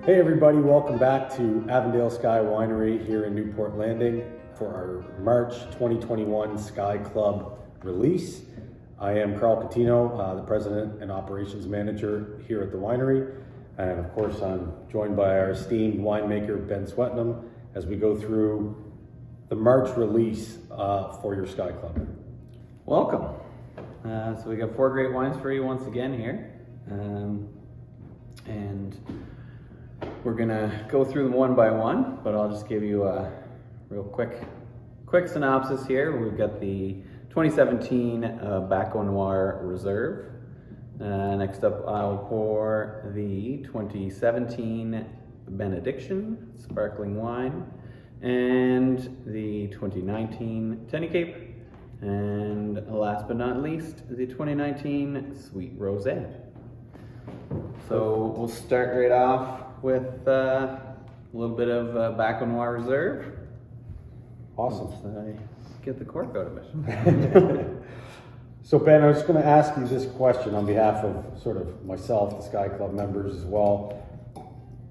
Hey everybody, welcome back to Avondale Sky Winery here in Newport Landing for our March 2021 Sky Club release. I am Karl Coutinho, the President and Operations Manager here at the winery. And of course, I'm joined by our esteemed winemaker, Ben Swetnam, as we go through the March release for your Sky Club. Welcome. So we got 4 great wines for you once again here. And we're gonna go through them one by one, but I'll just give you a real quick synopsis here. We've got the 2017 Back Noir Reserve. Next up, I'll pour the 2017 Benediction Sparkling Wine and the 2019 Tenny Cape. And last but not least, the 2019 Sweet Rosé. So we'll start right off with a little bit of Back Noir Reserve. Awesome. Let's get the cork out of it. So Ben, I was going to ask you this question on behalf of sort of myself, the Sky Club members as well.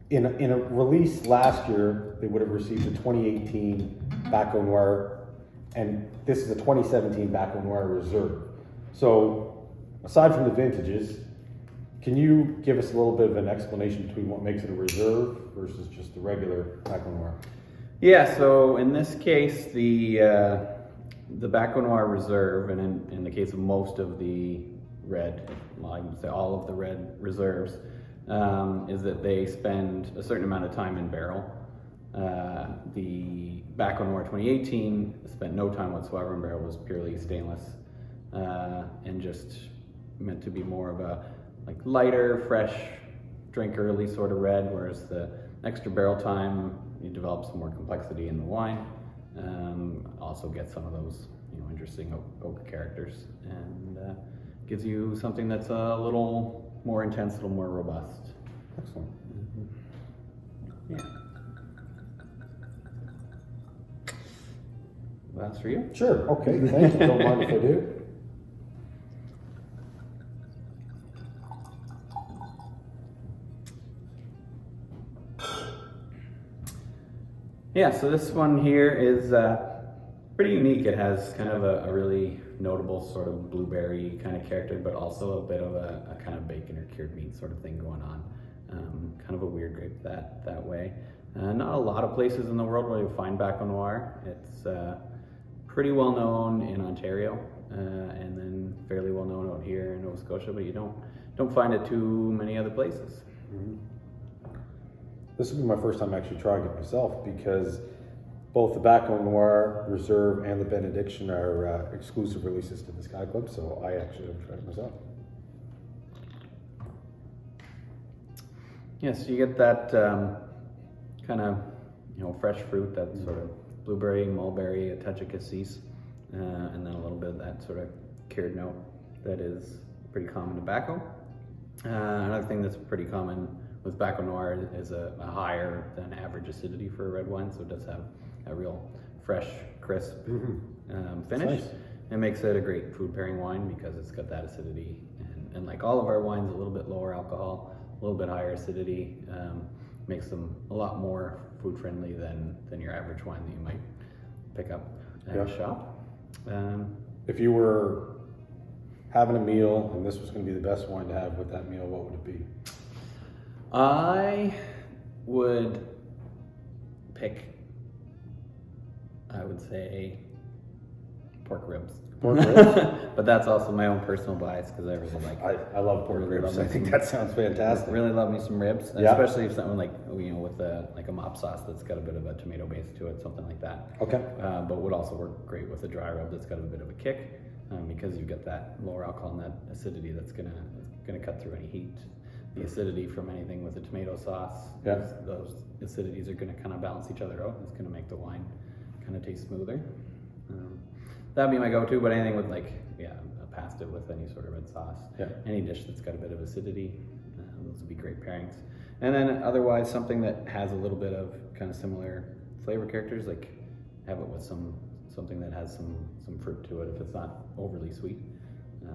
In a release last year, they would have received the 2018 Back Noir, and this is a 2017 Back Noir Reserve. So aside from the vintages, can you give us a little bit of an explanation between what makes it a reserve versus just the regular Back Noir? Yeah, so in this case, the Back Noir Reserve, and in the case of most of the red, well, I would say all of the red reserves, is that they spend a certain amount of time in barrel. The Back Noir 2018 spent no time whatsoever in barrel, was purely stainless, and just meant to be more of a lighter, fresh, drink early sort of red, whereas the extra barrel time, you develop some more complexity in the wine. Also get some of those interesting oak characters, and gives you something that's a little more intense, a little more robust. Excellent. Yeah. That's for you? Sure, okay, thank you. Don't mind if I do. Yeah, so this one here is pretty unique. It has kind of a really notable sort of blueberry kind of character, but also a bit of a kind of bacon or cured meat sort of thing going on. Kind of a weird grape that way. Not a lot of places in the world where you find Back Noir. It's pretty well known in Ontario, and then fairly well known out here in Nova Scotia, but you don't find it too many other places. Mm-hmm. This will be my first time actually trying it myself, because both the Back Noir Reserve and the Benediction are exclusive releases to the Sky Club, so I actually have tried it myself. Yes, you get that kind of fresh fruit, that sort of blueberry, mulberry, a touch of cassis, and then a little bit of that sort of cured note that is pretty common to tobacco. Another thing that's pretty common with Back Noir is a higher than average acidity for a red wine, so it does have a real fresh, crisp finish. Nice. It makes it a great food pairing wine because it's got that acidity, and like all of our wines, a little bit lower alcohol, a little bit higher acidity, makes them a lot more food friendly than your average wine that you might pick up at a shop. If you were having a meal and this was going to be the best wine to have with that meal, what would it be? I would pick, I would say, pork ribs. Pork ribs? But that's also my own personal bias because I really like I love pork ribs. I think that sounds fantastic. Really love me some ribs, especially if something like with a mop sauce that's got a bit of a tomato base to it, something like that. Okay. But would also work great with a dry rub that's got a bit of a kick, because you've got that lower alcohol and that acidity that's gonna cut through any heat. The acidity from anything with a tomato sauce, those acidities are going to kind of balance each other out. It's going to make the wine kind of taste smoother. That'd be my go-to, but anything with a pasta with any sort of red sauce, any dish that's got a bit of acidity, those would be great pairings. And then otherwise, something that has a little bit of kind of similar flavor characters, like have it with something that has some fruit to it. If it's not overly sweet,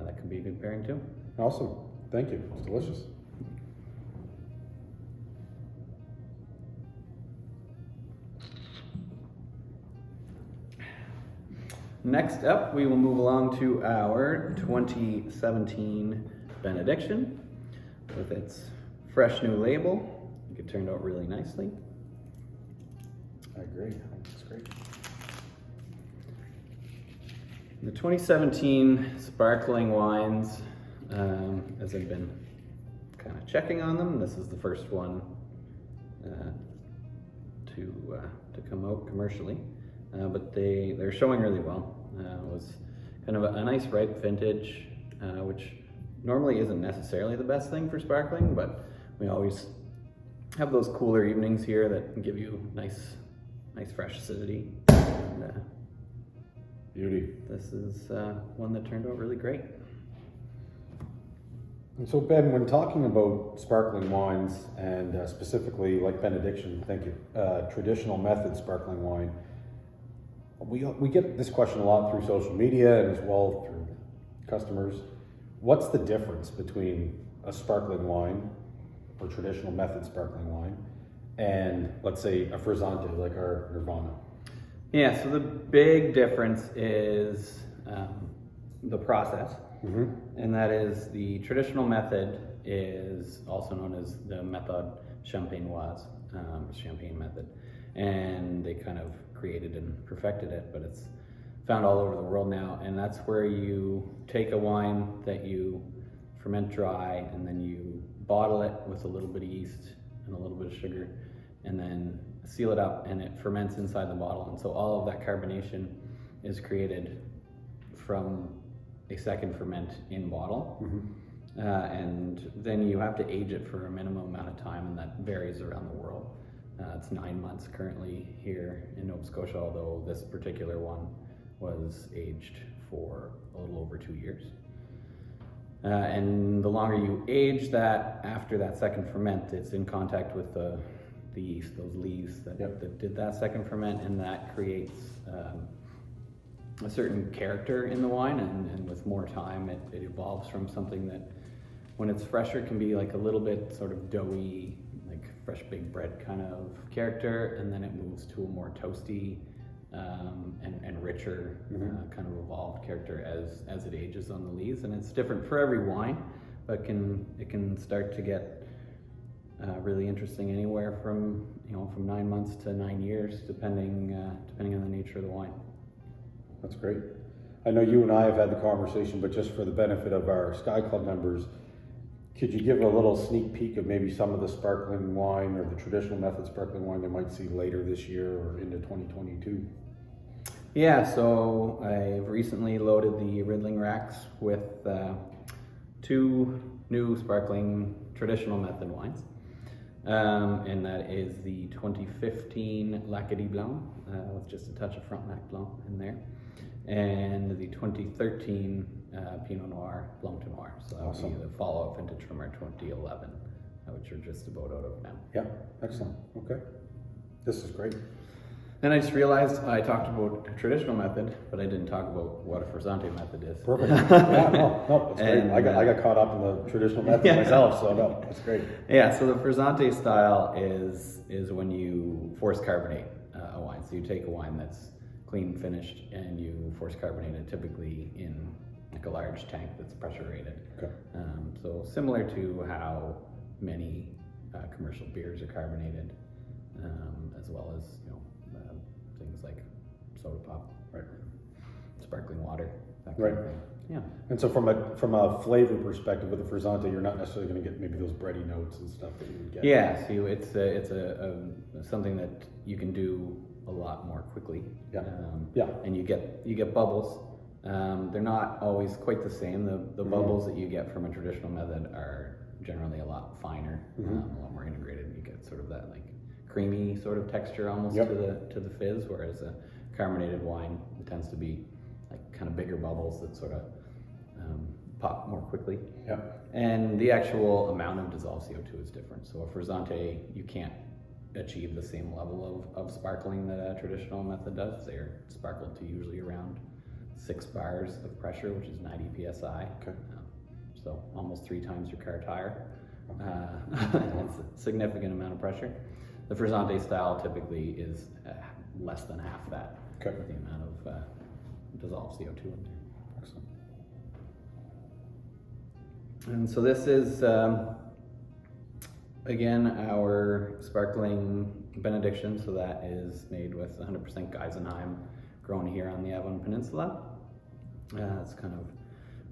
that could be a good pairing too. Awesome, thank you. It's delicious. Next up, we will move along to our 2017 Benediction with its fresh new label. I think it turned out really nicely. I agree. I think it's great. The 2017 sparkling wines, as I've been kind of checking on them, this is the first one to come out commercially, but they're showing really well. It was kind of a nice ripe vintage, which normally isn't necessarily the best thing for sparkling, but we always have those cooler evenings here that give you nice fresh acidity. And, Beauty. this is one that turned out really great. And so Ben, when talking about sparkling wines and specifically like Benediction, thank you, traditional method sparkling wine, we get this question a lot through social media and as well through customers. What's the difference between a sparkling wine or traditional method sparkling wine and let's say a frizzante like our Nirvana? Yeah, so the big difference is the process. And that is the traditional method is also known as the méthode champenoise, champagne method. And they kind of created and perfected it, but it's found all over the world now. And that's where you take a wine that you ferment dry and then you bottle it with a little bit of yeast and a little bit of sugar and then seal it up and it ferments inside the bottle. And so all of that carbonation is created from a second ferment in bottle. And then you have to age it for a minimum amount of time, and that varies around the world. It's 9 months currently here in Nova Scotia, although this particular one was aged for a little over 2 years. And the longer you age that, after that second ferment, it's in contact with the yeast, those leaves that did that second ferment, and that creates a certain character in the wine, and with more time it evolves from something that when it's fresher can be like a little bit sort of doughy, like fresh baked bread kind of character, and then it moves to a more toasty and richer kind of evolved character as it ages on the lees. And it's different for every wine, but it can start to get really interesting anywhere from 9 months to 9 years, depending on the nature of the wine. That's great. I know you and I have had the conversation, but just for the benefit of our Sky Club members, could you give a little sneak peek of maybe some of the sparkling wine or the traditional method sparkling wine they might see later this year or into 2022? Yeah, so I've recently loaded the Riddling racks with 2 new sparkling traditional method wines. And that is the 2015 Lacadie Blanc, with just a touch of Frontenac Blanc in there, and the 2013 Pinot Noir Blanc de Noir. So that will be the follow-up vintage from our 2011, which we're just about out of now. Yeah, excellent. Okay, this is great. And I just realized I talked about a traditional method, but I didn't talk about what a frizzante method is. Perfect. Yeah, no, that's great. And, I got caught up in the traditional method myself, so no, that's great. Yeah, so the frizzante style is when you force carbonate a wine. So you take a wine that's clean finished and you force carbonate it, typically in like a large tank that's pressure rated. Okay. So similar to how many commercial beers are carbonated, as well as things like soda pop, right, sparkling water, that kind right. of thing. Yeah. And so from a flavor perspective with the frizzante, you're not necessarily going to get maybe those bready notes and stuff that you would get. Yeah, so it's something that you can do a lot more quickly. Yeah. And you get bubbles. They're not always quite the same. The bubbles that you get from a traditional method are generally a lot finer, a lot more integrated. You get sort of that like creamy sort of texture almost to the fizz, whereas a carbonated wine tends to be like kind of bigger bubbles that sort of pop more quickly. Yeah. And the actual amount of dissolved CO2 is different. So a frizzante, you can't achieve the same level of sparkling that a traditional method does. They're sparkled to usually around 6 bars of pressure, which is 90 psi. Okay. So almost 3 times your car tire. It's a significant amount of pressure. The frizzante style typically is less than half that. Okay. The amount of dissolve CO2 in there. Excellent. And so this is, again, our sparkling Benediction. So that is made with 100% Geisenheim, grown here on the Avon Peninsula. It's kind of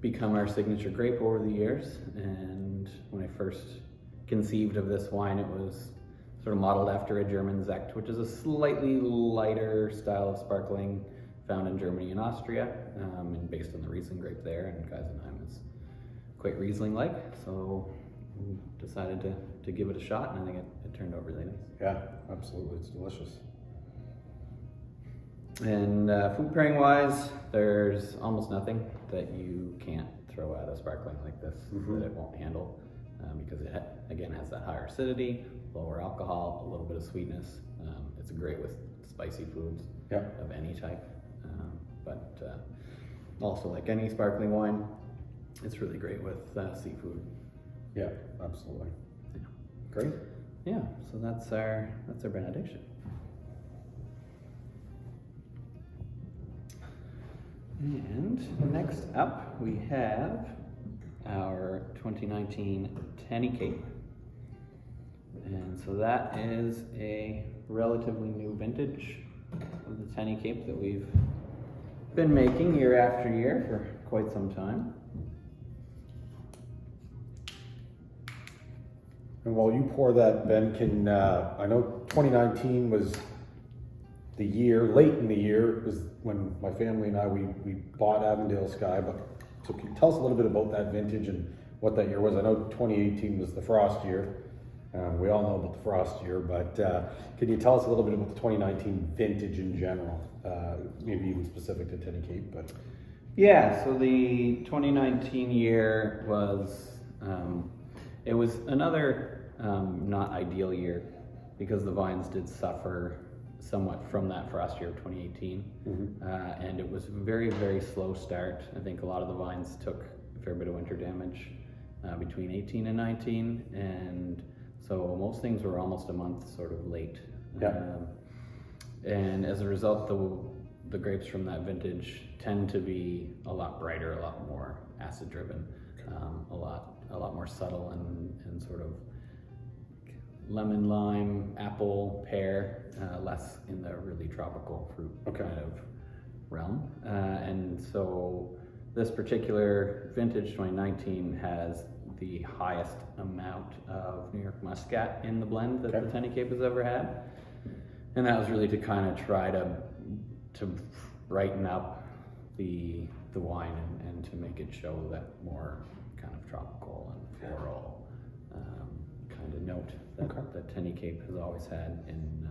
become our signature grape over the years. And when I first conceived of this wine, it was sort of modeled after a German Sekt, which is a slightly lighter style of sparkling found in Germany and Austria, and based on the Riesling grape there, and Geisenheim is quite Riesling-like, so we decided to give it a shot, and I think it turned out really nice. Yeah, absolutely, it's delicious. And food pairing wise, there's almost nothing that you can't throw at a sparkling like this that it won't handle, because it again has that higher acidity, lower alcohol, a little bit of sweetness. It's great with spicy foods of any type, but also like any sparkling wine, it's really great with seafood. Yeah, absolutely. Yeah. Great. Yeah, so that's our Benediction. And next up we have our 2019 Tenny Cape. And so that is a relatively new vintage of the Tenny Cape that we've been making year after year for quite some time. And while you pour that, Ben, can I know 2019 was the year, late in the year, was when my family and I, we bought Avondale Sky, but so can you tell us a little bit about that vintage and what that year was? I know 2018 was the frost year. We all know about the frost year, but can you tell us a little bit about the 2019 vintage in general? Maybe even specific to Tenny Cape, but. Yeah, so the 2019 year was, it was another not ideal year because the vines did suffer somewhat from that frost year of 2018. And it was a very, very slow start. I think a lot of the vines took a fair bit of winter damage between 18 and 19. And so most things were almost a month sort of late. And as a result, the grapes from that vintage tend to be a lot brighter, a lot more acid driven, a lot more subtle and sort of lemon, lime, apple, pear, less in the really tropical fruit kind of realm. And so this particular vintage 2019 has the highest amount of New York Muscat in the blend that the Tenny Cape has ever had. And that was really to kind of try to brighten up the wine and to make it show that more kind of tropical and floral kind of note that Tenny Cape has always had in.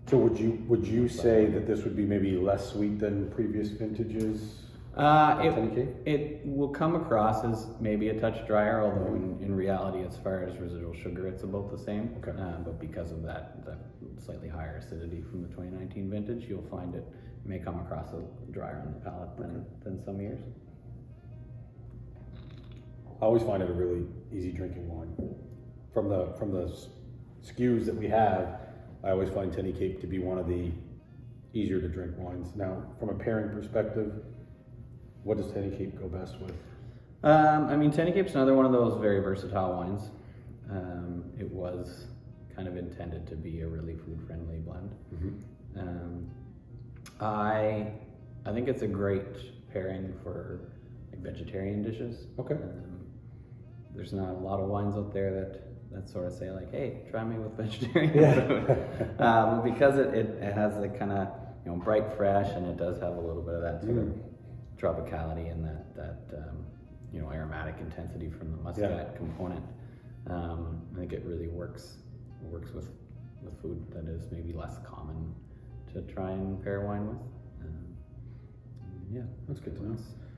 So would you say that this would be maybe less sweet than previous vintages? It will come across as maybe a touch drier, although in reality, as far as residual sugar, it's about the same. But because of that slightly higher acidity from the 2019 vintage, you'll find it may come across a drier on the palate than some years. I always find it a really easy drinking wine. From the SKUs that we have, I always find Tenny Cape to be one of the easier to drink wines. Now, from a pairing perspective, what does Tenny Cape go best with? I mean, Tenny Cape's another one of those very versatile wines. It was kind of intended to be a really food-friendly blend. I think it's a great pairing for like vegetarian dishes. There's not a lot of wines out there that sort of say like, hey, try me with vegetarian food. Because it has the kind of bright fresh, and it does have a little bit of that sort of tropicality and that aromatic intensity from the muscat component. I think it really works with food that is maybe less common to try and pair wine with. That's good to know.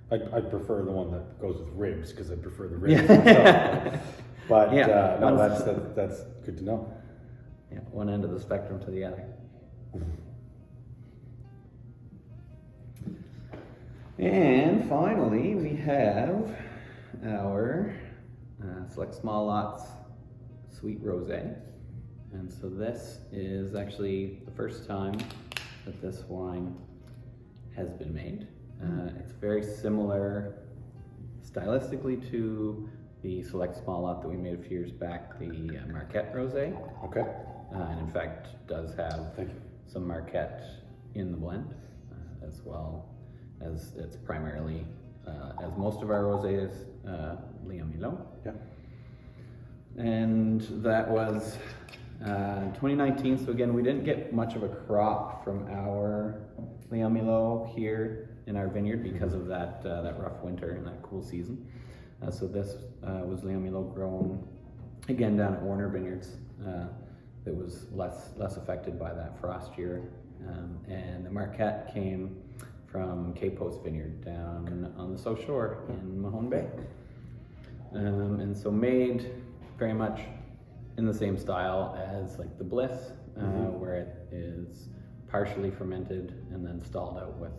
I prefer the one that goes with ribs because I prefer the ribs myself. But no, that's good to know. Yeah, one end of the spectrum to the other. And finally, we have our Select Small Lots Sweet Rosé. And so this is actually the first time that this wine has been made. It's very similar stylistically to the select small lot that we made a few years back, the Marquette Rosé. Okay. And in fact does have Thank you. some Marquette in the blend, as well as it's primarily, as most of our rosé is, Liam Milot. Yeah. And that was 2019. So again, we didn't get much of a crop from our Liam Milot here in our vineyard because of that rough winter and that cool season. So this was Liam Milot grown again down at Warner Vineyards. That was less affected by that frost year. And the Marquette came from Cape Post Vineyard down on the South Shore in Mahone Bay. And so made very much in the same style as like the Bliss, where it is partially fermented and then stalled out with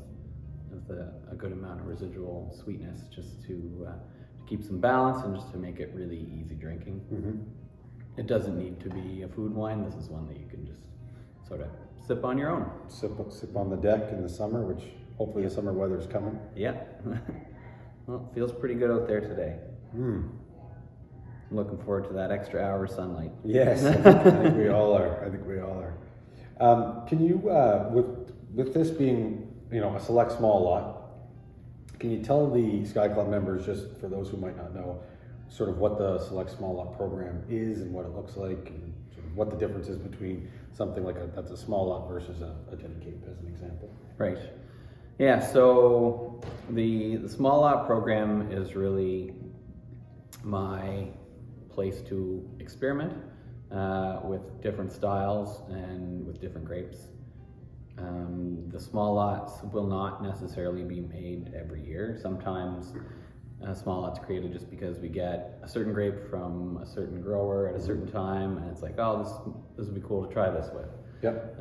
a good amount of residual sweetness, just to keep some balance and just to make it really easy drinking. It doesn't need to be a food wine. This is one that you can just sort of sip on your own. Sip on the deck in the summer, which hopefully the summer weather is coming. Yeah. Well, it feels pretty good out there today. I'm looking forward to that extra hour of sunlight. Yes, I think we all are. Can you, with this being, a select small lot, can you tell the Sky Club members, just for those who might not know, sort of what the select small lot program is and what it looks like, and sort of what the difference is between something like that's a small lot versus a Gin Cape, as an example? Right. Yeah. So the small lot program is really my place to experiment with different styles and with different grapes. The small lots will not necessarily be made every year. Sometimes small lots created just because we get a certain grape from a certain grower at a certain time, and it's like, oh, this would be cool to try this with. Yep.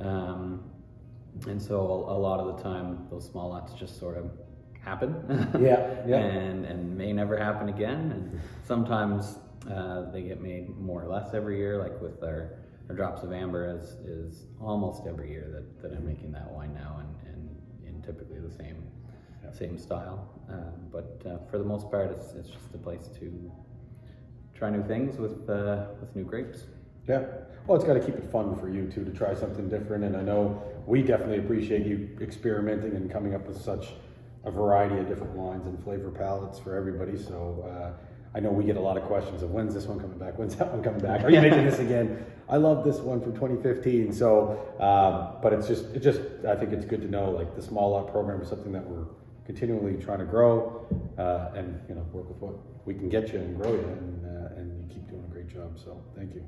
And so a lot of the time, those small lots just sort of happen. Yeah. and may never happen again. And sometimes they get made more or less every year, like with our Drops of Amber is almost every year that I'm making that wine now, and in typically the same style. But for the most part, it's just a place to try new things with new grapes. Yeah. Well, it's got to keep it fun for you too, to try something different. And I know we definitely appreciate you experimenting and coming up with such a variety of different wines and flavor palettes for everybody. So I know we get a lot of questions of, when's this one coming back? When's that one coming back? Are you making this again? I love this one from 2015. So, but it's just, I think it's good to know, like, the small lot program is something that we're continually trying to grow, and work with what we can get you and grow you, and you keep doing a great job. So thank you.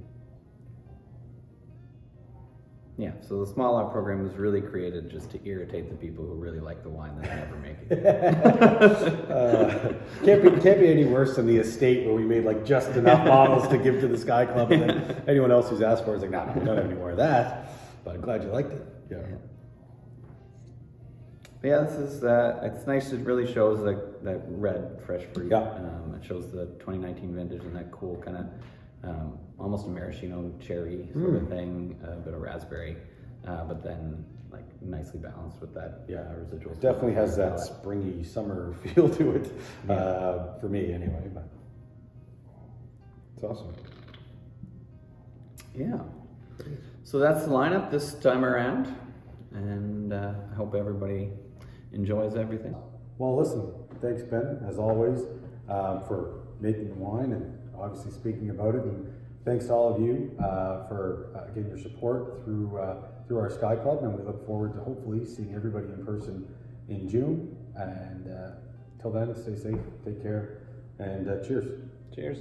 Yeah, so the small lot program was really created just to irritate the people who really like the wine that I never make. Can't be any worse than the estate where we made like just enough bottles to give to the Sky Club, and then anyone else who's asked for it is like, no, we don't have any more of that. But I'm glad you liked it. Yeah. But yeah, this is it's nice. It really shows that red fresh fruit. Yeah. It shows the 2019 vintage and that cool kind of almost a maraschino cherry sort of thing, a bit of raspberry, but then like nicely balanced with that residual. It definitely has that springy summer feel to it, for me anyway. But it's awesome. Yeah. So that's the lineup this time around, and I hope everybody enjoys everything. Well, listen, thanks, Ben, as always, for making the wine and obviously speaking about it, and thanks to all of you for again your support through our Sky Club, and we look forward to hopefully seeing everybody in person in June. And till then, stay safe, take care, and cheers. Cheers.